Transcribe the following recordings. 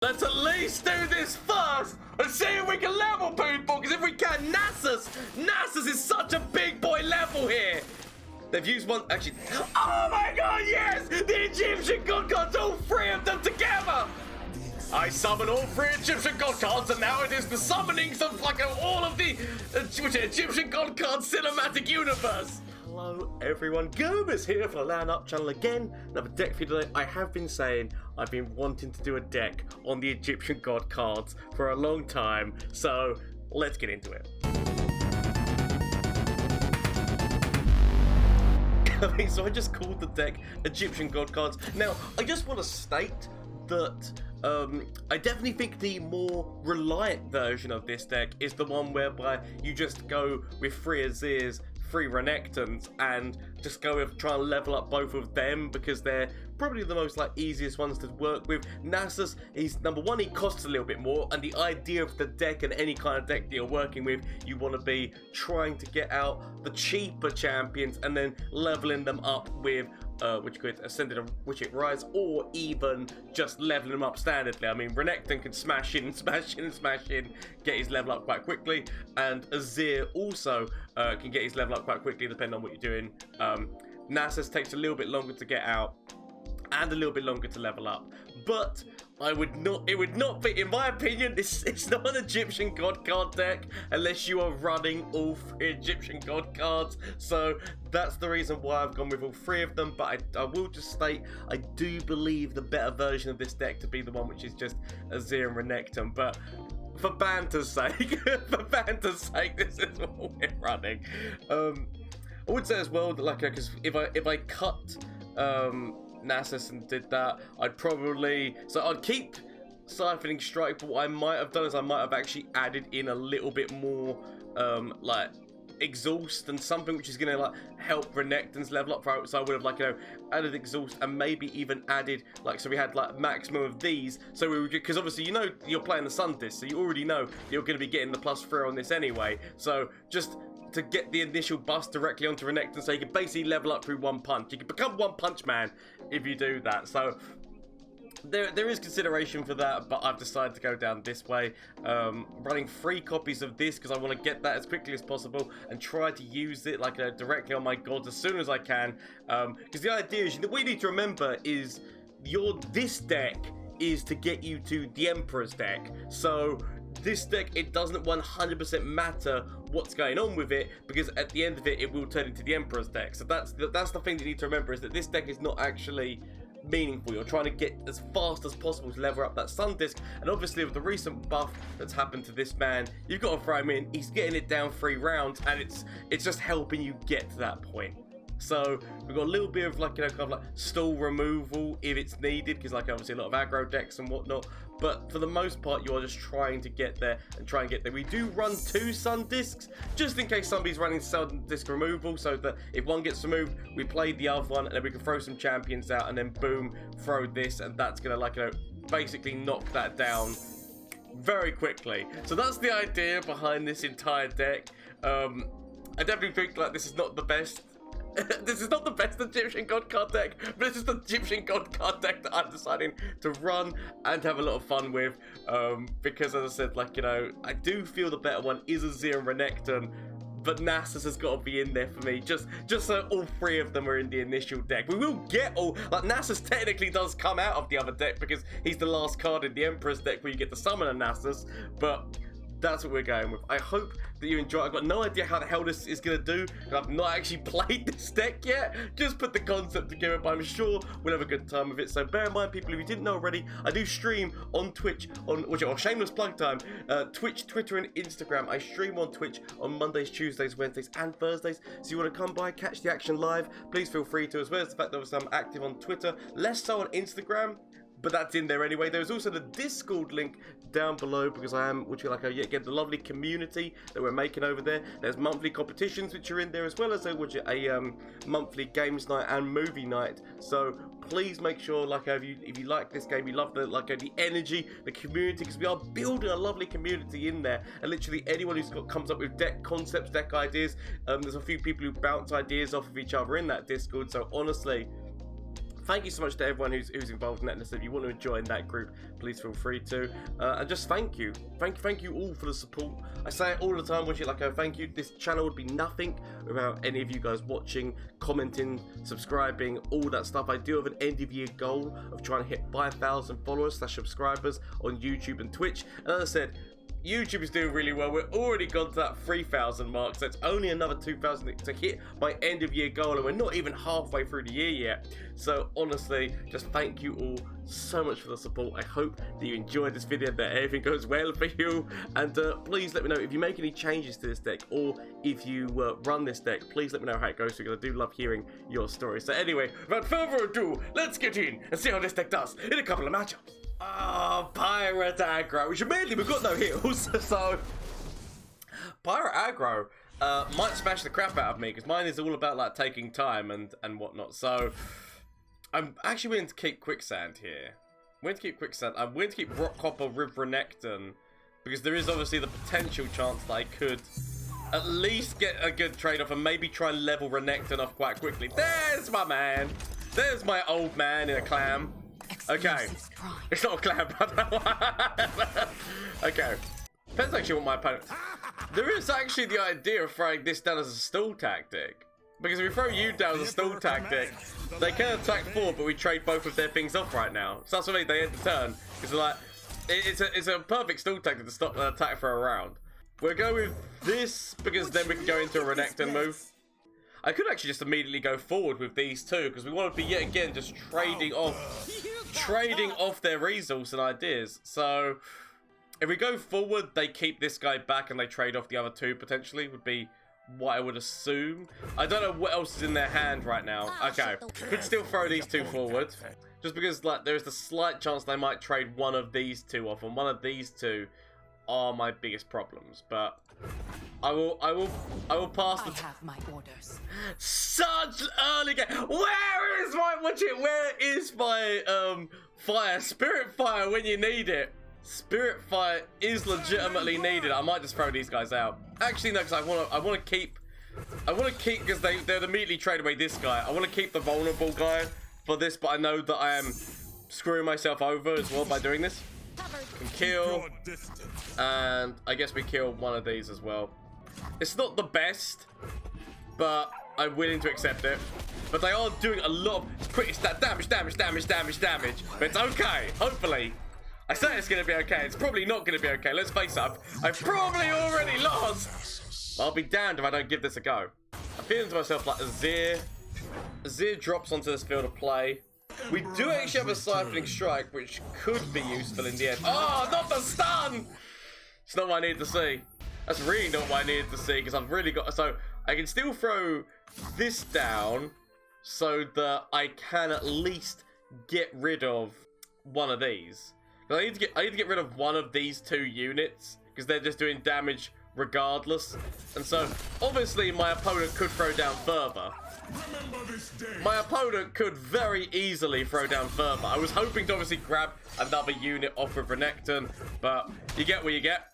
Let's at least do this first and see if we can level people, because if we can, Nasus is such a big boy level here. They've used one, actually, oh my god, yes! The Egyptian god cards, all three of them together! I summon all three Egyptian god cards, and now it is the summonings of like all of the Egyptian god cards cinematic universe. Hello everyone, Gomez here for the LAN Up channel again. Another deck for you today. I have been saying I've been wanting to do a deck on the Egyptian god cards for a long time, so let's get into it. So I just called the deck Egyptian god cards. Now, I just want to state that I definitely think the more reliant version of this deck is the one whereby you just go with 3 Azirs, 3 Renektons, and just go with try and level up both of them, because they're probably the most easiest ones to work with. Nasus, he's number one, he costs a little bit more, and the idea of the deck and any kind of deck that you're working with, you want to be trying to get out the cheaper champions and then leveling them up with which could Ascended and Wicked Rise, or even just leveling them up standardly. I mean, Renekton can smash in, get his level up quite quickly, and Azir also can get his level up quite quickly depending on what you're doing. Nasus takes a little bit longer to get out and a little bit longer to level up, but it would not be, in my opinion, it's not an Egyptian god card deck unless you are running all 3 Egyptian god cards. So that's the reason why I've gone with all 3 of them. But I will just state, I do believe the better version of this deck to be the one which is just Azir and Renekton. But for banter's sake, this is what we're running. I would say as well that because if I cut Nasus and did that, I'd keep Siphoning Strike, but what I might have done is I might have actually added in a little bit more exhaust and something which is gonna help Renekton's level up. So I would have added exhaust and maybe even added so we had maximum of these, so we would, because obviously you're playing the Sundisc, so you already know you're going to be getting the +3 on this anyway, so just to get the initial bust directly onto Renekton, so you can basically level up through one punch. You can become One Punch Man if you do that. So there is consideration for that, but I've decided to go down this way, running 3 copies of this because I want to get that as quickly as possible and try to use it directly on my gods as soon as I can. Because the idea is, what you need to remember is this deck is to get you to the Emperor's deck. So this deck, it doesn't 100% matter what's going on with it, because at the end of it, it will turn into the Emperor's deck. So that's the thing that you need to remember, is that this deck is not actually meaningful. You're trying to get as fast as possible to level up that Sundisc, and obviously with the recent buff that's happened to this man, you've got to throw him in. He's getting it down 3 rounds, and it's just helping you get to that point. So we've got a little bit of stall removal if it's needed, because obviously a lot of aggro decks and whatnot, but for the most part you are just trying to get there and try and get there. We do run 2 Sundiscs just in case somebody's running Sundisc removal, so that if one gets removed, we play the other one and then we can throw some champions out and then boom, throw this, and that's gonna basically knock that down very quickly. So that's the idea behind this entire deck. I definitely think this is not the best. This is not the best Egyptian god card deck, but this is the Egyptian god card deck that I'm deciding to run and have a lot of fun with, because as I said, I do feel the better one is Azir and Renekton, but Nasus has got to be in there for me, just so all 3 of them are in the initial deck. We will get all, Nasus technically does come out of the other deck because he's the last card in the Emperor's deck where you get to summon a Nasus, but that's what we're going with. I hope that you enjoy. I've got no idea how the hell this is going to do. I've not actually played this deck yet. Just put the concept together, but I'm sure we'll have a good time with it. So bear in mind, people, if you didn't know already, I do stream on Twitch, or shameless plug time, Twitch, Twitter, and Instagram. I stream on Twitch on Mondays, Tuesdays, Wednesdays, and Thursdays. So you want to come by, catch the action live, please feel free to, as well as the fact that I'm active on Twitter, less so on Instagram, but that's in there anyway. There's also the Discord link down below, because I am, get the lovely community that we're making over there. There's monthly competitions which are in there, as well as a monthly games night and movie night. So please make sure, if you like this game, you love the energy, the community, because we are building a lovely community in there. And literally anyone who's comes up with deck concepts, deck ideas, there's a few people who bounce ideas off of each other in that Discord. So honestly, thank you so much to everyone who's involved in that. And if you want to join that group, please feel free to. And just thank you all for the support. I say it all the time, wish it like a thank you. This channel would be nothing without any of you guys watching, commenting, subscribing, all that stuff. I do have an end of year goal of trying to hit 5,000 followers / subscribers on YouTube and Twitch. And as I said, YouTube is doing really well. We're already gone to that 3,000 mark, so it's only another 2,000 to hit my end of year goal, and we're not even halfway through the year yet. So honestly, just thank you all so much for the support. I hope that you enjoyed this video, that everything goes well for you, and please let me know if you make any changes to this deck, or if you run this deck. Please let me know how it goes, because I do love hearing your story. So anyway, without further ado, let's get in and see how this deck does in a couple of matchups. Oh, Pirate Aggro, which mainly we've got no heals, so Pirate Aggro might smash the crap out of me, because mine is all about like taking time and whatnot. So I'm actually willing to keep Quicksand here. I'm willing to keep Quicksand. I'm willing to keep Rock Hopper with Renekton, because there is obviously the potential chance that I could at least get a good trade-off and maybe try and level Renekton off quite quickly. There's my man. There's my old man in a clam. Okay, it's not a clam. Okay, depends actually what my opponent. There is actually the idea of throwing this down as a stall tactic, because if we throw you down as a stall tactic, they can attack forward, but we trade both of their things off right now. So that's what they end the turn. Because like, it's a perfect stall tactic to stop an attack for a round. We'll go with this because then we can go into a Renekton move. I could actually just immediately go forward with these two, because we want to be yet again just trading off their resource and ideas. So if we go forward, they keep this guy back and they trade off the other two potentially, would be what I would assume. I don't know what else is in their hand right now. Okay, could still throw these two forward, just because like there's the slight chance they might trade one of these two off, and one of these two are my biggest problems. But I will pass the. I have my orders. Such early game. Where is my fire? Spirit fire when you need it. Spirit fire is legitimately needed. I might just throw these guys out. Actually, no, because I want to keep because they'd immediately trade away this guy. I want to keep the vulnerable guy for this, but I know that I am screwing myself over as well by doing this. Can kill, and I guess we kill one of these as well. It's not the best, but I'm willing to accept it. But they are doing a lot of pretty damage. But it's okay, hopefully. I say it's going to be okay. It's probably not going to be okay. Let's face up. I've probably already lost. I'll be damned if I don't give this a go. I'm feeling to myself like Azir. Azir drops onto this field of play. We do actually have a Siphoning Strike, which could be useful in the end. Oh, not the stun! It's not what I needed to see. That's really not what I needed to see, because I've really got... So, I can still throw this down so that I can at least get rid of one of these. I need to get rid of one of these two units, because they're just doing damage regardless. And so, obviously, my opponent could throw down further. My opponent could very easily throw down further. I was hoping to obviously grab another unit off of Renekton, but you get what you get.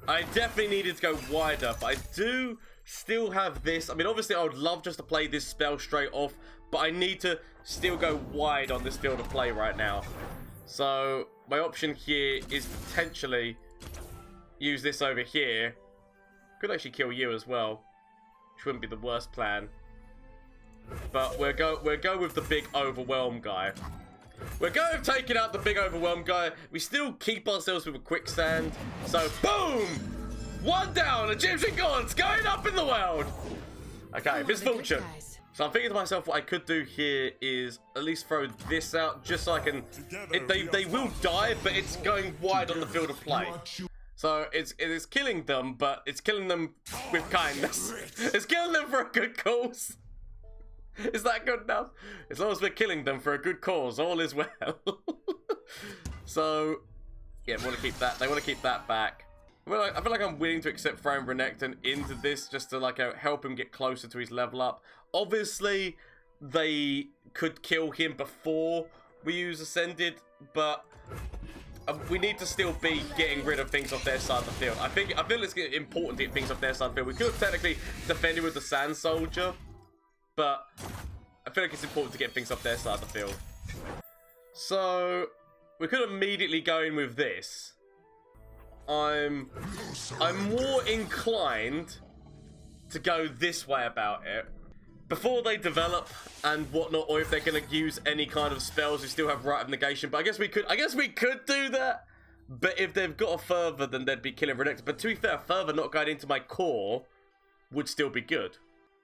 I definitely needed to go wider, but I do still have this. I mean, obviously, I would love just to play this spell straight off, but I need to still go wide on this field of play right now. So, my option here is potentially use this over here. Could actually kill you as well, which wouldn't be the worst plan. But we'll go with the big overwhelm guy. We're going to take out the big overwhelm guy. We still keep ourselves with a quicksand. So boom! One down, Egyptian gods going up in the world. Okay, misfortune. So I'm thinking to myself, what I could do here is at least throw this out, just so I can. They will die, but it's going wide on the field of play. So it is killing them, but it's killing them with kindness. It's killing them for a good cause. Is that good enough? As long as we're killing them for a good cause, all is well. So, yeah, we want to keep that. They want to keep that back. I feel like I'm willing to accept throwing Renekton into this just to like help him get closer to his level up. Obviously, they could kill him before we use Ascended, but we need to still be getting rid of things off their side of the field. I feel it's important to get things off their side of the field. We could have technically defended with the Sand Soldier, but I feel like it's important to get things off their side of the field. So we could immediately go in with this. I'm more inclined to go this way about it. Before they develop and whatnot, or if they're gonna use any kind of spells, we still have Rite of Negation. But I guess we could do that. But if they've got a Fervor, then they'd be killing Renekton. But to be fair, Fervor not going into my core would still be good.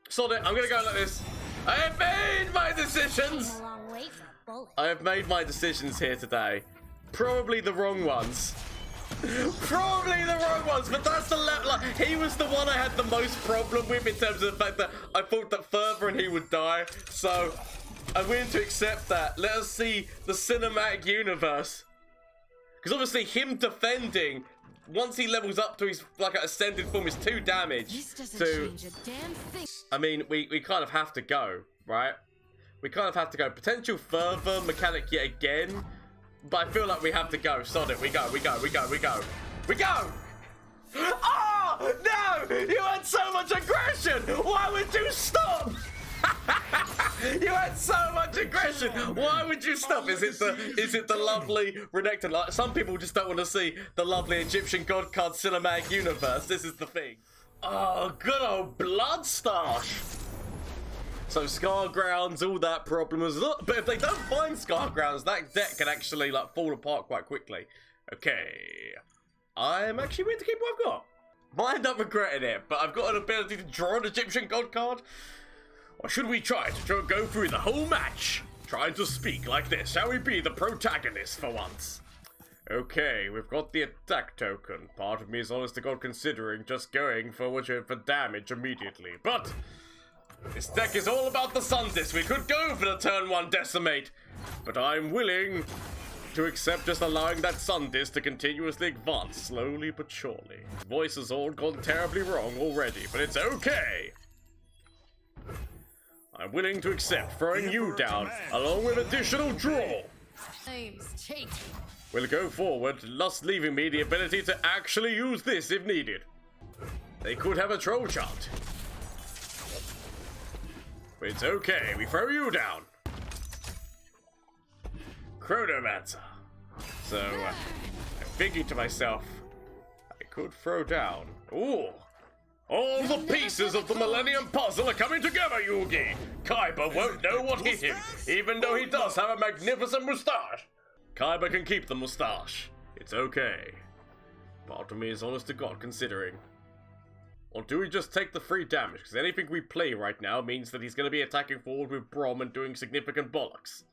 Sod it, I'm gonna go like this. I have made my decisions! I have made my decisions here today. Probably the wrong ones. Probably the wrong ones, but that's the level. Like, he was the one I had the most problem with in terms of the fact that I thought that Fervor and he would die. So I'm willing to accept that. Let us see the cinematic universe. Because obviously him defending, once he levels up to his like ascended form, is 2 damage. To, I mean, we kind of have to go, right? We kind of have to go. Potential Fervor mechanic yet again. But I feel like we have to go. Sod it. We go. We go. We go. We go. We go! Oh! No! You had so much aggression! Why would you stop? You had so much aggression! Why would you stop? Is it the lovely Renekton? Like, some people just don't want to see the lovely Egyptian god card cinematic universe. This is the thing. Oh, good old Bloodstash! So Scargrounds, all that problem is not, but if they don't find Scargrounds, that deck can actually like fall apart quite quickly. Okay, I'm actually willing to keep what I've got. Might end up regretting it, but I've got an ability to draw an Egyptian god card. Or should we try to go through the whole match, trying to speak like this? Shall we be the protagonist for once? Okay, we've got the attack token. Part of me is honest to God considering just going for damage immediately, but this deck is all about the Sundisc. We could go for the turn 1 Decimate, but I'm willing to accept just allowing that Sundisc to continuously advance, slowly but surely. Voice has all gone terribly wrong already, but it's okay. I'm willing to accept throwing you down, along with additional draw. We'll go forward, thus leaving me the ability to actually use this if needed. They could have a troll chant. But it's okay, we throw you down. Chronomancer. So, I'm thinking to myself, I could throw down. Ooh! All the pieces of the Millennium Puzzle are coming together, Yugi! Kaiba won't know what hit him, even though he does have a magnificent moustache. Kaiba can keep the moustache. It's okay. Part of me is honest to God considering. Or do we just take the free damage? Because anything we play right now means that he's going to be attacking forward with Brom and doing significant bollocks.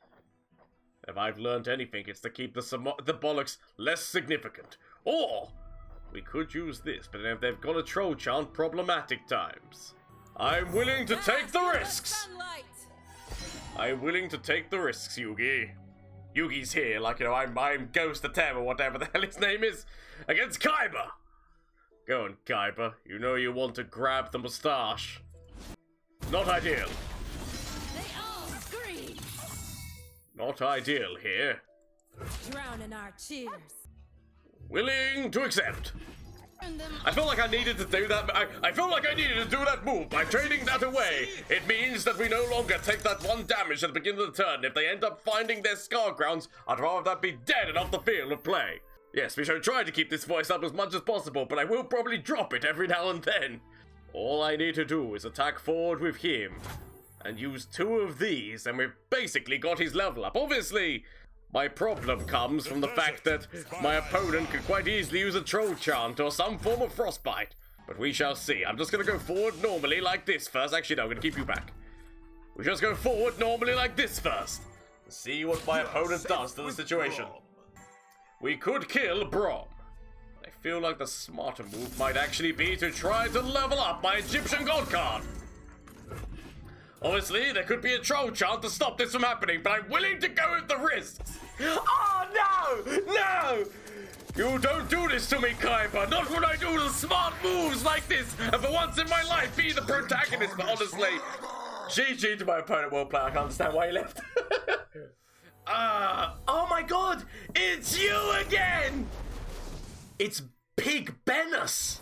If I've learned anything, it's to keep the bollocks less significant. Or we could use this, but if they've got a troll chant, problematic times. I'm willing to take the risks! I'm willing to take the risks, Yugi. Yugi's here, like, you know, I'm Ghost Atem or whatever the hell his name is, against Kaiba! Go on, Kaiba. You know you want to grab the moustache. Not ideal. They all scream. Not ideal here. Drown in our cheers. Willing to accept. I felt like I needed to do that. I felt like I needed to do that move. By trading that away, it means that we no longer take that 1 damage at the beginning of the turn. If they end up finding their Scargrounds, I'd rather that be dead and off the field of play. Yes, we should try to keep this voice up as much as possible, but I will probably drop it every now and then. All I need to do is attack forward with him and use 2 of these, and we've basically got his level up. Obviously, my problem comes from the fact that my opponent could quite easily use a troll chant or some form of frostbite. But we shall see. I'm just going to go forward normally like this first. Actually, no, I'm going to keep you back. We just go forward normally like this first. See what my opponent does to the situation. We could kill Brom. I feel like the smarter move might actually be to try to level up my Egyptian god card. Obviously, there could be a troll chant to stop this from happening, but I'm willing to go with the risks. Oh, no! No! You don't do this to me, Kaiba. Not when I do the smart moves like this, and for once in my life, be the protagonist. But honestly, GG to my opponent, well played. I can't understand why he left. Oh my God! It's you again! It's Pig Benus!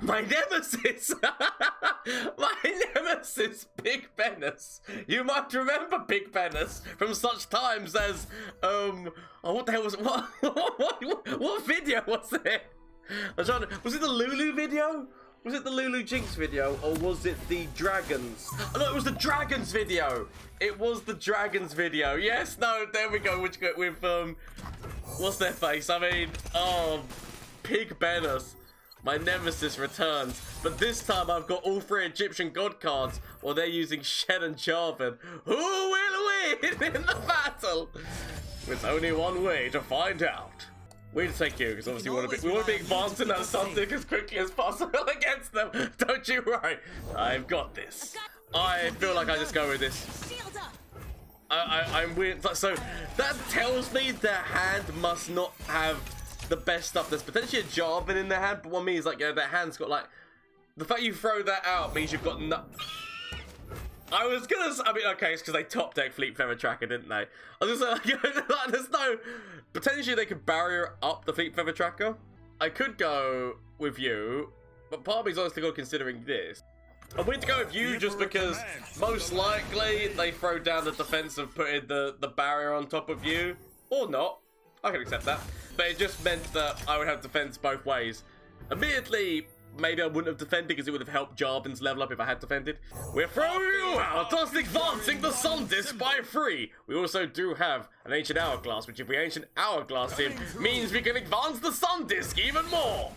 My nemesis! My nemesis, Big Bennis. You might remember Big Bennis from such times as, oh, what the hell was it? What video was it? Was it the Lulu video? Was it the Lulu Jinx video, or was it the Dragons? Oh, no, it was the Dragons video. It was the Dragons video. Yes, no, there we go. With what's their face? I mean, oh, Pig Bennis. My nemesis returns, but this time I've got all 3 Egyptian god cards, while they're using Shen and Jarvan. Who will win in the battle? There's only one way to find out. We need to take you, because obviously we want to be advanced in that Sundisc as quickly as possible against them. Don't you worry, I've got this. I feel like I just go with this. I'm weird. So that tells me their hand must not have the best stuff. There's potentially a Jarvan in their hand, but what means, like, you know, their hand's got, like, the fact you throw that out means you've got no. I mean, okay, it's because they top deck Fleet Feather Tracker, didn't they? I was just like, there's no, potentially they could barrier up the Fleet Feather Tracker. I could go with you, but part of me's honestly got considering this. I'm willing to go with you just because most likely they throw down the defense of putting the barrier on top of you, or not. I can accept that, but it just meant that I would have defense both ways. Admittedly, maybe I wouldn't have defended because it would have helped Jarvan's level up if I had defended. We're throwing you out, thus advancing the Sundisc by 3. We also do have an Ancient Hourglass, which if we Ancient Hourglass him, means we can advance the Sundisc even more.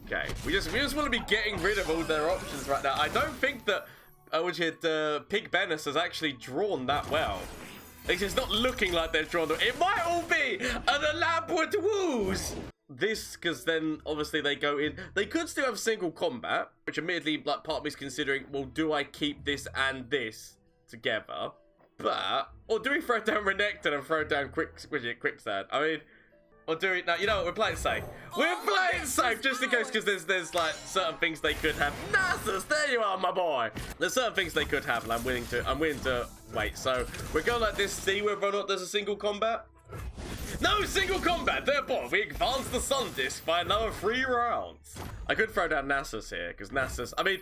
Okay, we just want to be getting rid of all their options right now. I don't think that Pig Bennis has actually drawn that well. It's just not looking like they've drawn them. It might all be an elaborate ruse. This, because then obviously they go in. They could still have single combat, which admittedly, like, part of me is considering, well, do I keep this and this together? But, or do we throw down Renekton and throw down Quicksand? I mean, or do we? No, you know what? We're playing safe. We're playing safe just in case, because there's like certain things they could have. Nasus, there you are, my boy. There's certain things they could have, and I'm willing to wait. So we're going like this. See whether or not there's a single combat. No single combat. Therefore, we advance the Sundisc by another 3 rounds. I could throw down Nasus here because Nasus. I mean,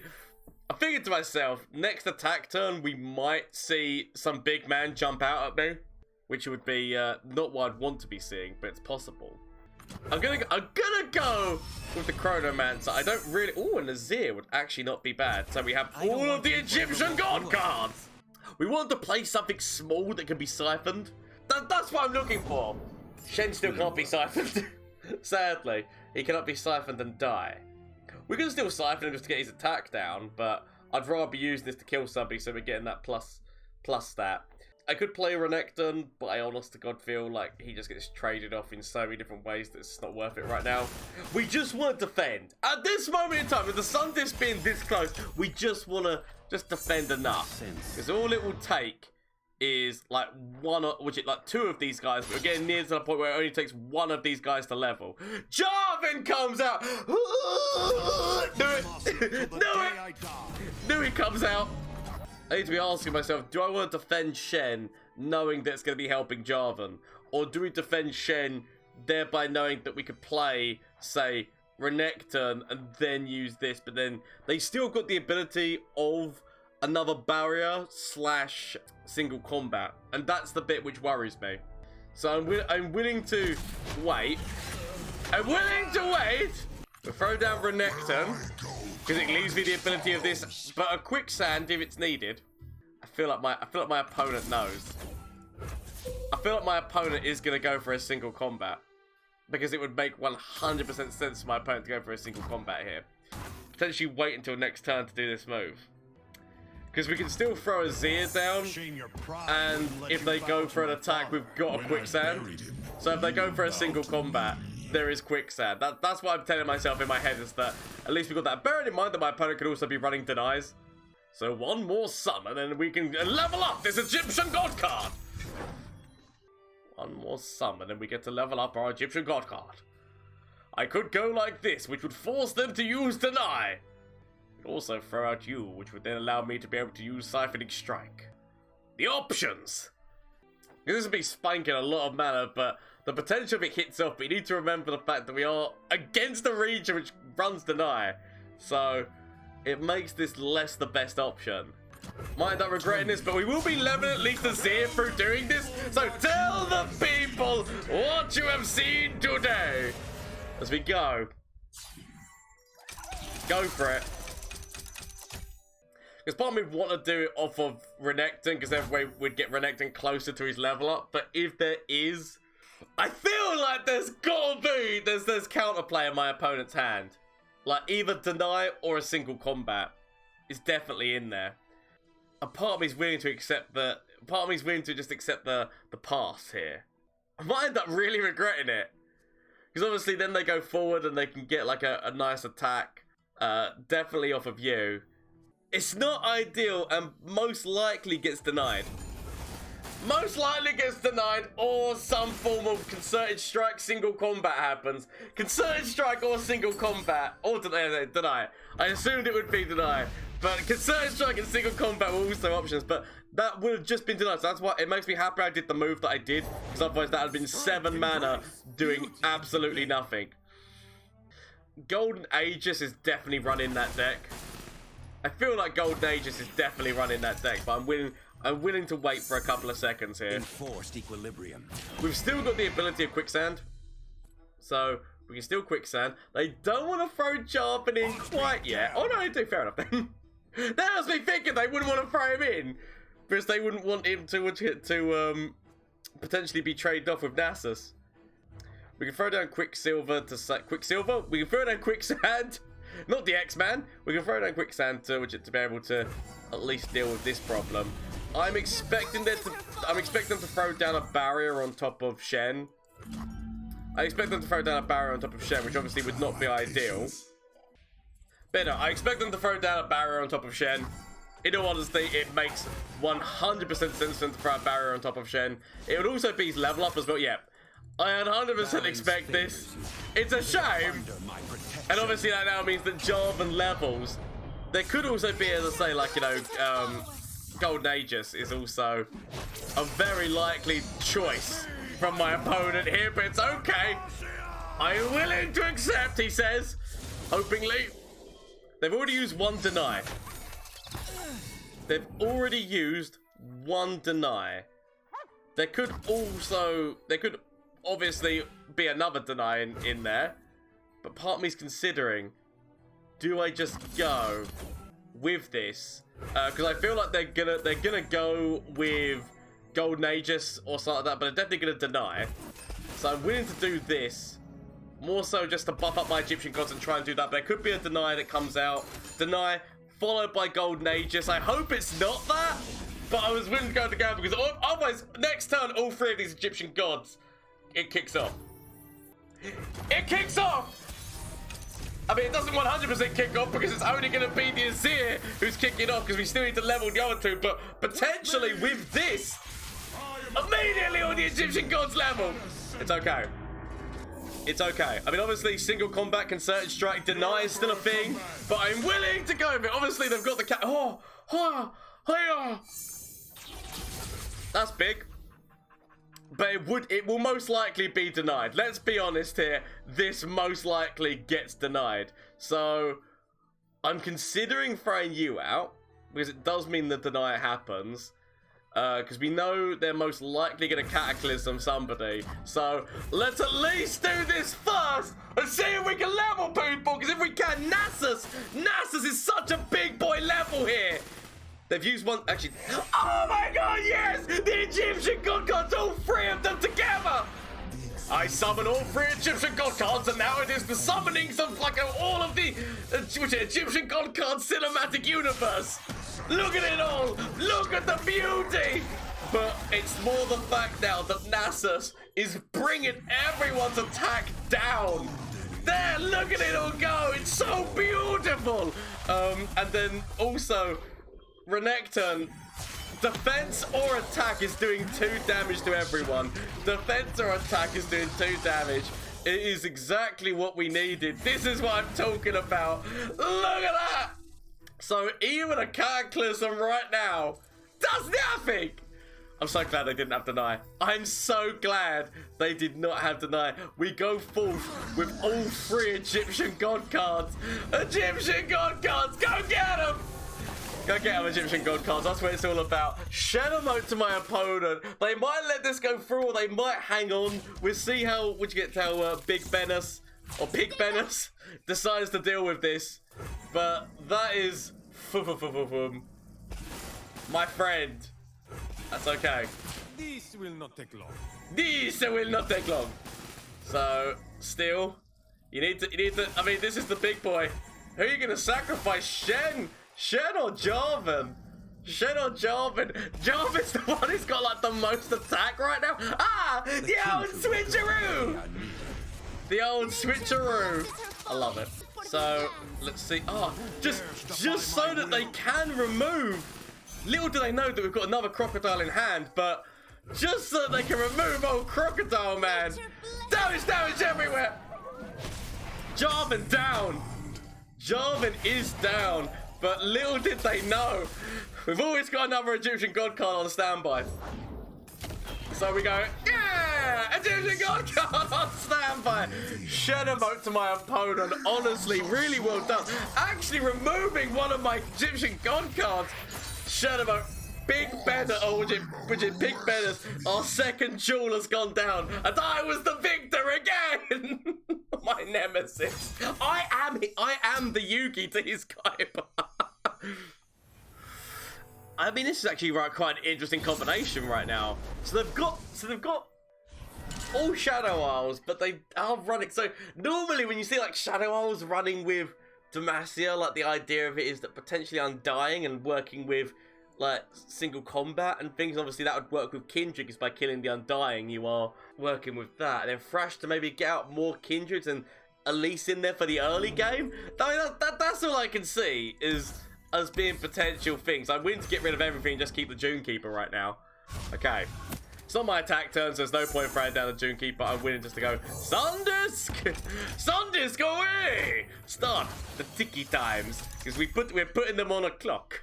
I figured to myself, next attack turn we might see some big man jump out at me. Which would be not what I'd want to be seeing, but it's possible. I'm gonna go with the Chronomancer. I don't really. Oh, and Azir would actually not be bad. So we have all of the Egyptian god cards. We want to play something small that can be siphoned. That's what I'm looking for. Shen still can't be siphoned. Sadly, he cannot be siphoned and die. We can still siphon him just to get his attack down, but I'd rather be using this to kill somebody, so we're getting that plus stat. I could play Renekton, but I honest to God feel like he just gets traded off in so many different ways that it's not worth it right now. We just want to defend. At this moment in time, with the Sundisc being this close, we just want to defend enough. Because all it will take is like two of these guys, but we're getting near to the point where it only takes one of these guys to level. Jarvan comes out! Knew he comes out! I need to be asking myself, do I want to defend Shen knowing that it's going to be helping Jarvan? Or do we defend Shen thereby knowing that we could play, say, Renekton and then use this, but then they still got the ability of another barrier / single combat. And that's the bit which worries me. So I'm willing to wait. We'll throw down Renekton, because it leaves me the ability of this, but a Quicksand if it's needed. I feel like my opponent knows. I feel like my opponent is going to go for a single combat, because it would make 100% sense for my opponent to go for a single combat here. Potentially wait until next turn to do this move. Because we can still throw a Azir down, and if they go for an attack, we've got a Quicksand. So if they go for a single combat, there is Quicksand. That's what I'm telling myself in my head, is that at least we got that. Bearing in mind that my opponent could also be running denies. So one more summon and we can level up this Egyptian god card. One more summon and we get to level up our Egyptian god card. I could go like this, which would force them to use deny. Could also throw out you, which would then allow me to be able to use Siphoning Strike. The options! This would be spanking a lot of mana, but the potential of it hits off, but you need to remember the fact that we are against a region which runs deny. So it makes this less the best option. Might end up regretting this, but we will be leveling at least Azir through doing this. So tell the people what you have seen today. As we go. Go for it. Because part of me would want to do it off of Renekton, because that way we'd get Renekton closer to his level up. But if there is, I feel like there's gotta be, there's counterplay in my opponent's hand. Like either deny or a single combat is definitely in there. A part of me is willing to accept the, part of me is willing to just accept the pass here. I might end up really regretting it. Because obviously then they go forward and they can get like a nice attack. Definitely off of you. It's not ideal and most likely gets denied. Most likely gets denied, or some form of concerted strike single combat happens. Concerted strike or single combat, or deny. I assumed it would be deny. But concerted strike and single combat were also options, but that would have just been denied. So that's why it makes me happy I did the move that I did, because otherwise that would have been 7 mana doing absolutely nothing. Golden Aegis is definitely running that deck. I feel like Golden Aegis is definitely running that deck, but I'm willing to wait for a couple of seconds here. Enforced equilibrium. We've still got the ability of quicksand, so we can still quicksand. They don't want to throw Jarvan in quite yet. Oh no, they do. Fair enough then. That was me thinking they wouldn't want to throw him in because they wouldn't want him to potentially be traded off with Nasus. We can throw down Quicksilver to Quicksilver. We can throw down Quicksand. Not the X-Man. We can throw down Quicksand to be able to at least deal with this problem. I'm expecting them to throw down a barrier on top of Shen. I expect them to throw down a barrier on top of Shen, which obviously would not be ideal. But no, I expect them to throw down a barrier on top of Shen. In all honesty, it makes 100% sense for them to throw a barrier on top of Shen. It would also be his level up as well. Yeah, I 100% expect this. It's a shame. And obviously that now means that Jarvan levels. There could also be, as I say, like, you know, Golden Aegis is also a very likely choice from my opponent here, but it's okay. I'm willing to accept, he says, hopingly. They've already used one deny. They've already used one deny. There could obviously be another deny in there, but part of me's considering, do I just go with this? Because I feel like they're gonna go with Golden Aegis or something like that, but they're definitely gonna deny. So I'm willing to do this, more so just to buff up my Egyptian gods and try and do that. But there could be a deny that comes out, deny followed by Golden Aegis. I hope it's not that, but I was willing to go to the gamble because otherwise next turn all 3 of these Egyptian gods, it kicks off. It kicks off. I mean, it doesn't 100% kick off because it's only going to be the Azir who's kicking off because we still need to level the other 2. But potentially with this, immediately on the Egyptian gods level, it's okay. It's okay. I mean, obviously, single combat, concerted strike, deny is still a thing, but I'm willing to go with it. Obviously, they've got the that's big. But it will most likely be denied. Let's be honest here. This most likely gets denied. So I'm considering throwing you out because it does mean the deny happens. Because we know they're most likely going to cataclysm somebody. So let's at least do this first and see if we can level people. Because if we can, Nasus is such a big boy level here. They've used one, actually, oh my god, yes! The Egyptian god cards, all 3 of them together! I summon all 3 Egyptian god cards, and now it is the summonings of, like, all of the Egyptian god card cinematic universe! Look at it all! Look at the beauty! But it's more the fact now that Nasus is bringing everyone's attack down! There, look at it all go! It's so beautiful! And then also, Renekton, defense or attack is doing 2 damage to everyone. Defense or attack is doing 2 damage. It is exactly what we needed. This is what I'm talking about. Look at that. So even a cataclysm right now does nothing. I'm so glad they didn't have Deny. I'm so glad they did not have Deny. We go forth with all 3 Egyptian God cards. Egyptian God cards, go get them! Go get them, Egyptian God cards. That's what it's all about. Shed a moat to my opponent. They might let this go through, or they might hang on. We'll see how, Big Benus, or Pig Benus, decides to deal with this. But that is, my friend. That's okay. This will not take long. This will not take long. So, still, you need to, I mean, this is the big boy. Who are you going to sacrifice? Shen? Shen or Jarvan? Shen or Jarvan? Jarvan's the one who's got, like, the most attack right now. Ah! The old switcheroo! The old switcheroo. I love it. So, let's see. Oh, just so that they can remove. Little do they know that we've got another crocodile in hand, but just so that they can remove old crocodile, man. Damage everywhere. Jarvan down. Jarvan is down, but little did they know, we've always got another Egyptian God card on standby. So we go, yeah, Egyptian God card on standby. Shed a moat to my opponent. Honestly, really well done. Actually removing one of my Egyptian God cards. Shed a moat. Big Benner, or was it Big Benner's? Our second jewel has gone down, and I was the victor again. My nemesis. I am the Yugi to his Kaiba. I mean, this is actually quite an interesting combination right now. So they've got all Shadow Isles, but they are running. So normally when you see like Shadow Isles running with Demacia, like the idea of it is that potentially Undying and working with like single combat and things. Obviously that would work with Kindred, because by killing the Undying you are working with that. And then Thrash to maybe get out more Kindreds and Elise in there for the early game. I mean, that's all I can see is as being potential things. I'm willing to get rid of everything and just keep the Junekeeper right now. Okay. It's not my attack turn, so there's no point throwing down the Junekeeper. I'm willing just to go, Sundisc! Sundisc away! Start the ticky times, because we're putting them on a clock.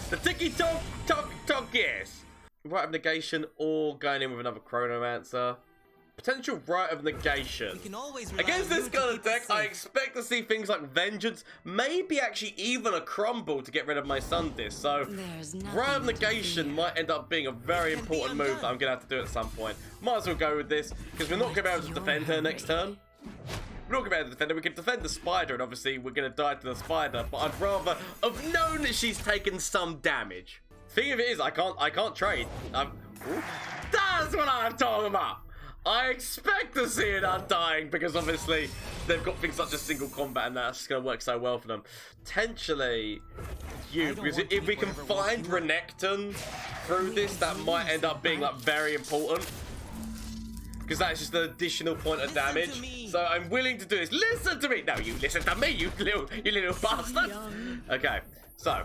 The ticky tock, yes. Rite of Negation or going in with another Chronomancer. Potential Rite of Negation. Against this kind of deck, I expect to see things like Vengeance, maybe actually even a Crumble to get rid of my Sundisc. So, Rite of Negation might end up being a very important move that I'm going to have to do at some point. Might as well go with this, because we're not going to be able to defend her next turn. We're not going to be able to defend her. We can defend the spider, and obviously we're going to die to the spider, but I'd rather have known that she's taken some damage. Thing of it is, I can't trade. That's what I'm talking about. I expect to see it Undying, because obviously they've got things such as single combat, and that's going to work so well for them. Potentially, because if we can find Renekton through this, that might end up being like very important, because that's just an additional point of damage. So I'm willing to do this. Listen to me! No, you listen to me, you little bastard! Okay, so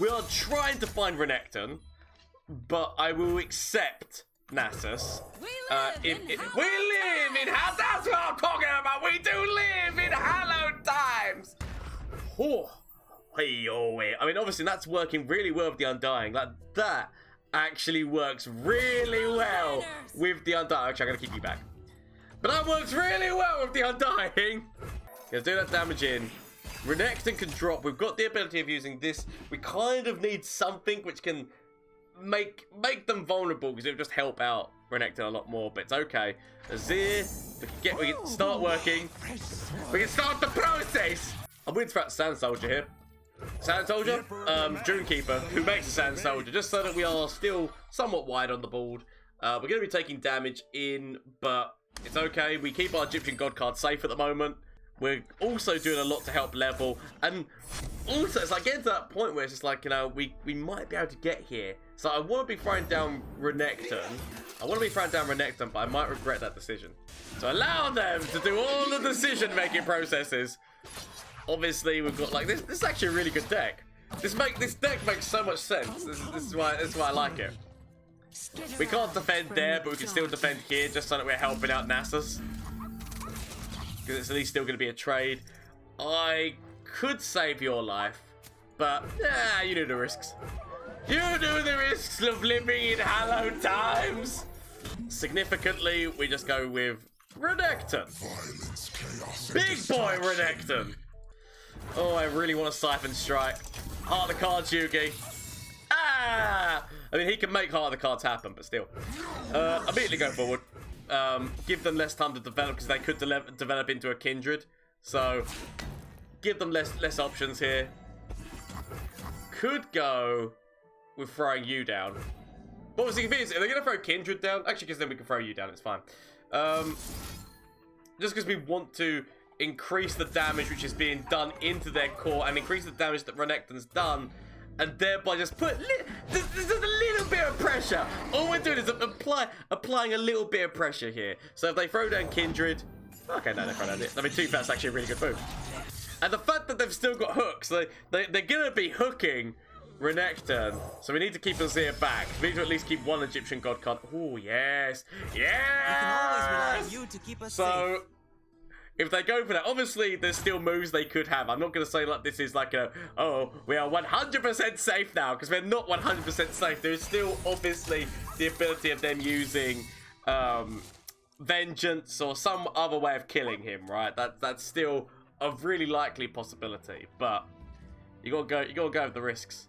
we are trying to find Renekton, but I will accept Nasus. We live in hell. That's what I'm talking about. We do live in hallowed times. Oh, I mean, obviously that's working really well with the Undying. Like that actually works really well with the Undying. Actually, I'm gonna keep you back. But that works really well with the Undying. Let's do that damage in. Renekton can drop. We've got the ability of using this. We kind of need something which can make them vulnerable, because it would just help out Renekton a lot more, but it's okay. Azir, we can start working. We can start the process. I'm willing to throw out Sand Soldier here. Sand Soldier, Junekeeper, who makes a Sand Soldier, just so that we are still somewhat wide on the board. We're going to be taking damage in, but it's okay. We keep our Egyptian God card safe at the moment. We're also doing a lot to help level, and also it's like getting to that point where it's just like, you know, we might be able to get here. So I want to be throwing down Renekton. But I might regret that decision. So allow them to do all the decision-making processes. Obviously, we've got like this. This is actually a really good deck. This deck makes so much sense. This is why I like it. We can't defend there, but we can still defend here, just so that we're helping out Nasus, because it's at least still going to be a trade. I could save your life, but yeah, you know the risks. You know the risks of living in hallowed times. Significantly, we just go with Renekton. Big boy Renekton. Oh, I really want a Siphon Strike. Heart of the cards, Yugi. Ah! I mean, he can make Heart of the cards happen, but still. Immediately go forward. Give them less time to develop because they could develop into a Kindred. So, give them less options here. Could go with throwing you down. What was the convenience? Are they going to throw Kindred down? Actually, because then we can throw you down. It's fine. Just because we want to increase the damage which is being done into their core and increase the damage that Renekton's done, and thereby just put there's a little bit of pressure. All we're doing is applying a little bit of pressure here. So if they throw down Kindred, okay, no, they throw down it. I mean, 2 that's actually a really good move. And the fact that they've still got hooks, they're gonna be hooking Renekton, so we need to keep Azir back. We need to at least keep one Egyptian God card. Oh yes, yes. We can always rely on you to keep us safe. If they go for that, obviously there's still moves they could have. I'm not going to say like this is like oh, we are 100% safe now, because we're not 100% safe. There is still obviously the ability of them using vengeance or some other way of killing him, right? That's still a really likely possibility, but you gotta go with the risks.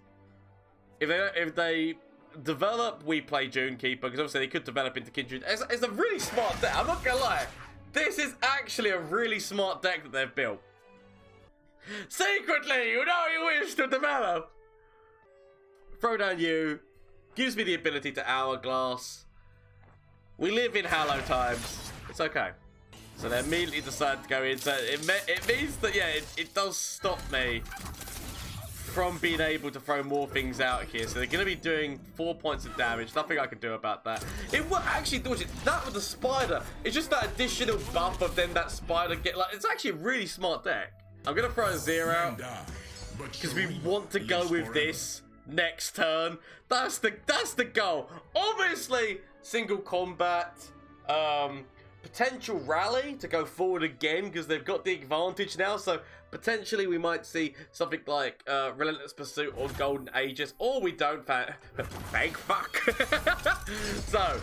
If they develop, we play Junekeeper, because obviously they could develop into Kindred. It's a really smart deck. I'm not gonna lie. This is actually a really smart deck that they've built. Secretly, you know you wish to develop. Throw down you. Gives me the ability to Hourglass. We live in hallowed times. It's okay. So they immediately decide to go in. So it means that, yeah, it does stop me from being able to throw more things out here. So they're going to be doing 4 points of damage. Nothing I can do about that. It will actually do it. That with the spider, it's just that additional buff of then that spider get like. It's actually a really smart deck. I'm going to throw Azir out because we want to go with this next turn. That's the goal. Obviously, single combat. Potential rally to go forward again because they've got the advantage now, so potentially we might see something like Relentless Pursuit or Golden Aegis, or we don't. Thank fuck. So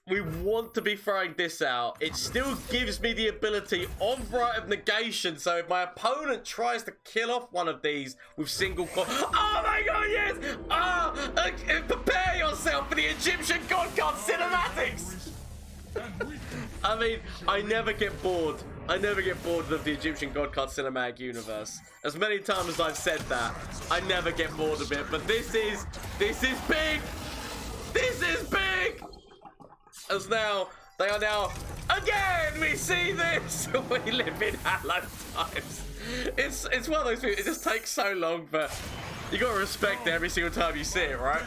we want to be throwing this out. It still gives me the ability of Rite of Negation, so if my opponent tries to kill off one of these with single oh my god, yes! Prepare yourself for the Egyptian God card cinematics! I mean, I never get bored. I never get bored of the Egyptian God card cinematic universe. As many times as I've said that, I never get bored of it. But this is big. This is big. As now, they are now, again, we see this. We live in hallowed times. It's one of those things, it just takes so long, but you gotta respect it every single time you see it, right?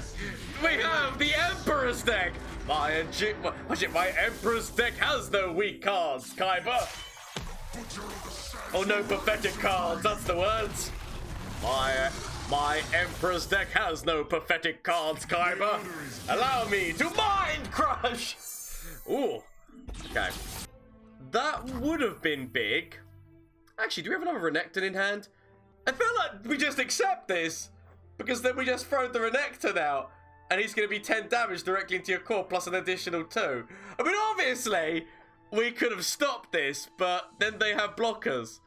We have the Emperor's deck. My Emperor's deck has no weak cards, Kaiba. Oh, no pathetic cards, that's the words. My Emperor's deck has no pathetic cards, Kaiba. Allow me to Mind Crush. Ooh, okay. That would have been big. Actually, do we have another Renekton in hand? I feel like we just accept this, because then we just throw the Renekton out, and he's going to be 10 damage directly into your core, plus an additional 2. I mean, obviously, we could have stopped this, but then they have blockers.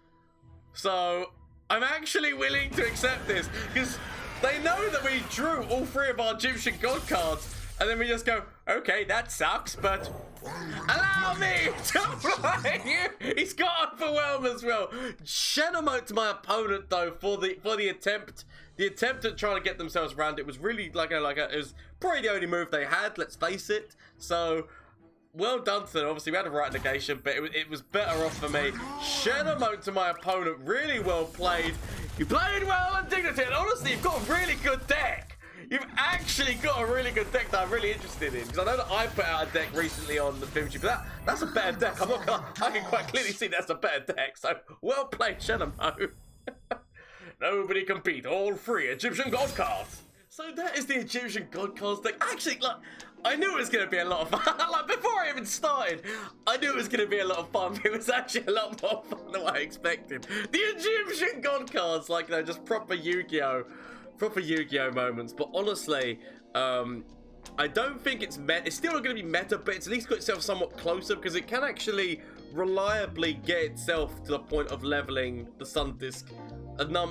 So, I'm actually willing to accept this, because they know that we drew all 3 of our Egyptian God cards, and then we just go, okay, that sucks, but allow me to play you. He's got Overwhelm as well. Shen emote to my opponent, though, for the attempt. The attempt at trying to get themselves around it was really it was probably the only move they had, let's face it. So, well done to them. Obviously, we had a right negation, but it was better off for me. Shen emote to my opponent, really well played. You played well on Dignity, and honestly, you've got a really good deck. You've actually got a really good deck that I'm really interested in. Because I know that I put out a deck recently on the Fibsy, but that's a better deck. I'm not gonna, I can quite clearly see that's a better deck. So, well played, Shen emote. Nobody compete, all 3 Egyptian God cards. So that is the Egyptian God cards deck. Actually, like, I knew it was going to be a lot of fun. Like, before I even started, I knew it was going to be a lot of fun. It was actually a lot more fun than what I expected. The Egyptian God cards, like, just proper Yu-Gi-Oh! proper Yu-Gi-Oh moments. But honestly, I don't think it's meta. It's still not going to be meta, but it's at least got itself somewhat closer because it can actually reliably get itself to the point of leveling the Sundisc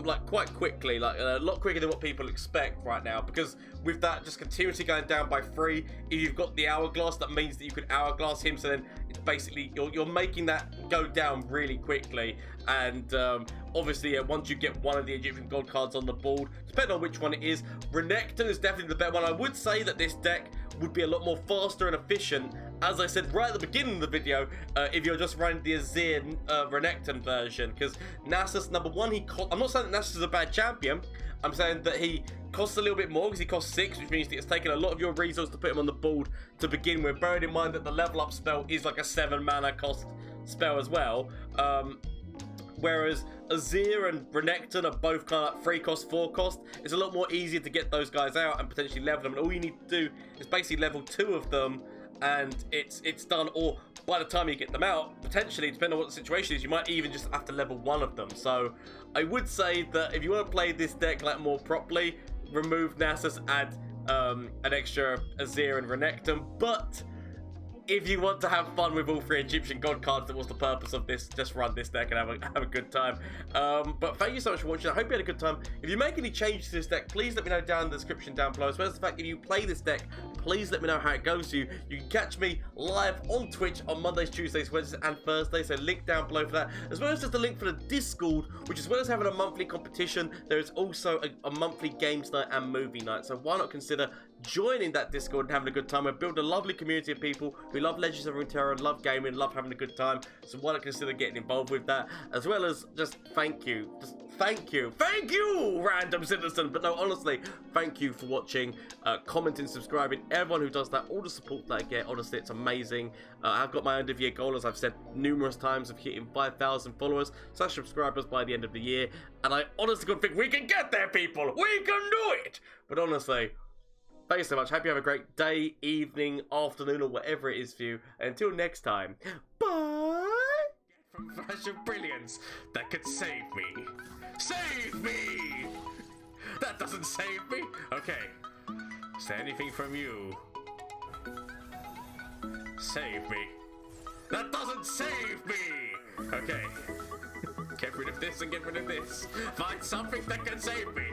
like quite quickly, like a lot quicker than what people expect right now, because with that just continuously going down by 3, if you've got the hourglass, that means that you can hourglass him, so then it's basically you're making that go down really quickly. And obviously once you get one of the Egyptian god cards on the board, depending on which one it is, Renekton is definitely the better one. I would say that this deck would be a lot more faster and efficient, as I said right at the beginning of the video, if you're just running the Azir Renekton version, because Nasus, number one, I'm not saying that Nasus is a bad champion, I'm saying that he costs a little bit more because he costs 6, which means that it's taken a lot of your resources to put him on the board to begin with, bearing in mind that the level up spell is like a 7 mana cost spell as well. Whereas Azir and Renekton are both kind of like 3 cost, 4 cost. It's a lot more easier to get those guys out and potentially level them. And all you need to do is basically level 2 of them, and it's done. Or by the time you get them out, potentially, depending on what the situation is, you might even just have to level 1 of them. So I would say that if you want to play this deck like more properly, remove Nasus, add an extra Azir and Renekton. But if you want to have fun with all 3 Egyptian god cards, that was the purpose of this, just run this deck and have a good time. But thank you so much for watching. I hope you had a good time. If you make any changes to this deck, please let me know down in the description down below. As well as the fact, if you play this deck, please let me know how it goes to you. You can catch me live on Twitch on Mondays, Tuesdays, Wednesdays, and Thursdays. So link down below for that. As well as just a link for the Discord, which as well as having a monthly competition, there is also a monthly games night and movie night. So why not consider joining that Discord and having a good time? We've built a lovely community of people who love Legends of Runeterra, love gaming, love having a good time. So why not consider getting involved with that? As well as just thank you. Thank you, random citizen. But no, honestly, thank you for watching, commenting, subscribing, everyone who does that, all the support that I get. Honestly, it's amazing. I've got my end of year goal, as I've said numerous times, of hitting 5,000 followers / subscribers by the end of the year. And I honestly could think we can get there, people. We can do it. But honestly, thank you so much. Hope you have a great day, evening, afternoon, or whatever it is for you. And until next time, bye. From Flash of Brilliance that could save me. Save me! That doesn't save me. Okay. Is there anything from you? Save me. That doesn't save me! Okay. Get rid of this and get rid of this. Find something that can save me.